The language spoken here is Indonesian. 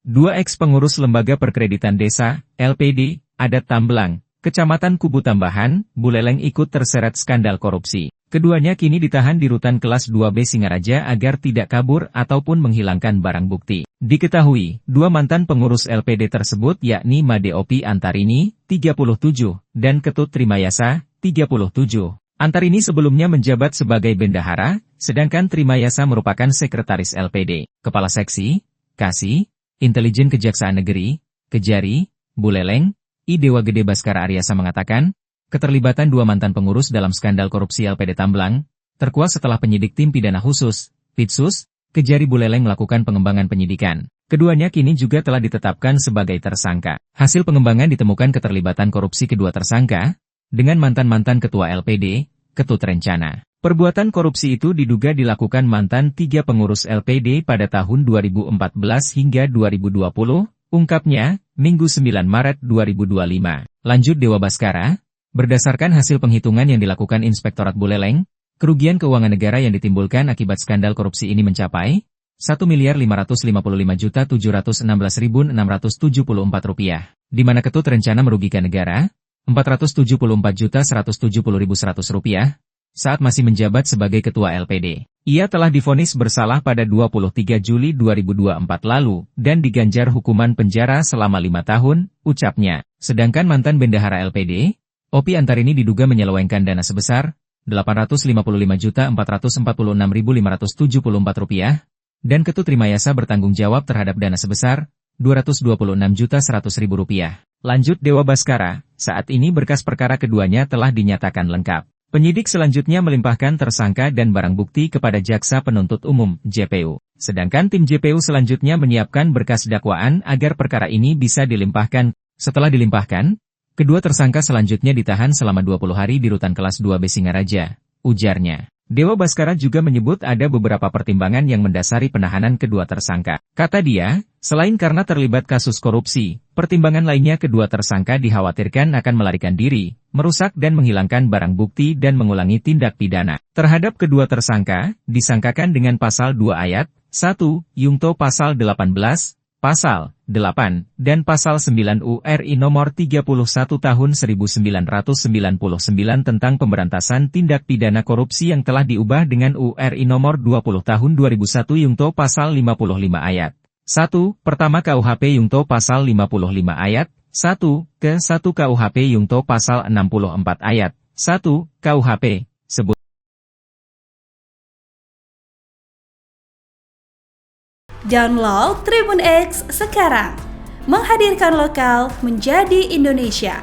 Dua eks-pengurus Lembaga Perkreditan Desa, LPD, Adat Tambelang, Kecamatan Kubu Tambahan, Buleleng ikut terseret skandal korupsi. Keduanya kini ditahan di Rutan Kelas 2B Singaraja agar tidak kabur ataupun menghilangkan barang bukti. Diketahui, dua mantan pengurus LPD tersebut yakni Made Opi Antarini, 37, dan Ketut Trimayasa, 37. Antarini sebelumnya menjabat sebagai bendahara, sedangkan Trimayasa merupakan sekretaris LPD, Kepala Seksi, Kasih, Intelijen Kejaksaan Negeri, Kejari, Buleleng, I Dewa Gede Baskara Aryasa mengatakan, keterlibatan dua mantan pengurus dalam skandal korupsi LPD Tambelang, terkuak setelah penyidik tim pidana khusus, Pitsus, Kejari Buleleng melakukan pengembangan penyidikan. Keduanya kini juga telah ditetapkan sebagai tersangka. Hasil pengembangan ditemukan keterlibatan korupsi kedua tersangka, dengan mantan-mantan ketua LPD, Ketut Rencana. Perbuatan korupsi itu diduga dilakukan mantan 3 pengurus LPD pada tahun 2014 hingga 2020, ungkapnya, Minggu 9 Maret 2025. Lanjut Dewa Baskara, berdasarkan hasil penghitungan yang dilakukan Inspektorat Buleleng, kerugian keuangan negara yang ditimbulkan akibat skandal korupsi ini mencapai Rp1.555.716.674, di mana Ketut Rencana merugikan negara Rp474.170.100 saat masih menjabat sebagai ketua LPD. Ia telah divonis bersalah pada 23 Juli 2024 lalu dan diganjar hukuman penjara selama 5 tahun, ucapnya. Sedangkan mantan bendahara LPD, Opi Antarini diduga menyelewengkan dana sebesar Rp855.446.574 dan Ketut Trimayasa bertanggung jawab terhadap dana sebesar Rp226.100.000. Lanjut Dewa Baskara, saat ini berkas perkara keduanya telah dinyatakan lengkap. Penyidik selanjutnya melimpahkan tersangka dan barang bukti kepada Jaksa Penuntut Umum, JPU. Sedangkan tim JPU selanjutnya menyiapkan berkas dakwaan agar perkara ini bisa dilimpahkan. Setelah dilimpahkan, kedua tersangka selanjutnya ditahan selama 20 hari di Rutan Kelas 2B Singaraja, ujarnya. Dewa Baskara juga menyebut ada beberapa pertimbangan yang mendasari penahanan kedua tersangka. Kata dia, selain karena terlibat kasus korupsi, pertimbangan lainnya kedua tersangka dikhawatirkan akan melarikan diri, merusak dan menghilangkan barang bukti dan mengulangi tindak pidana. Terhadap kedua tersangka, disangkakan dengan pasal 2 ayat 1, Yungto pasal 18, pasal 8, dan pasal 9 URI nomor 31 tahun 1999 tentang pemberantasan tindak pidana korupsi yang telah diubah dengan URI nomor 20 tahun 2001 Yungto pasal 55 ayat 1, pertama KUHP Yungto pasal 55 ayat 1, ke-1 KUHP Yungto pasal 64 ayat 1, KUHP, sebut. Download Tribun X sekarang, menghadirkan lokal menjadi Indonesia.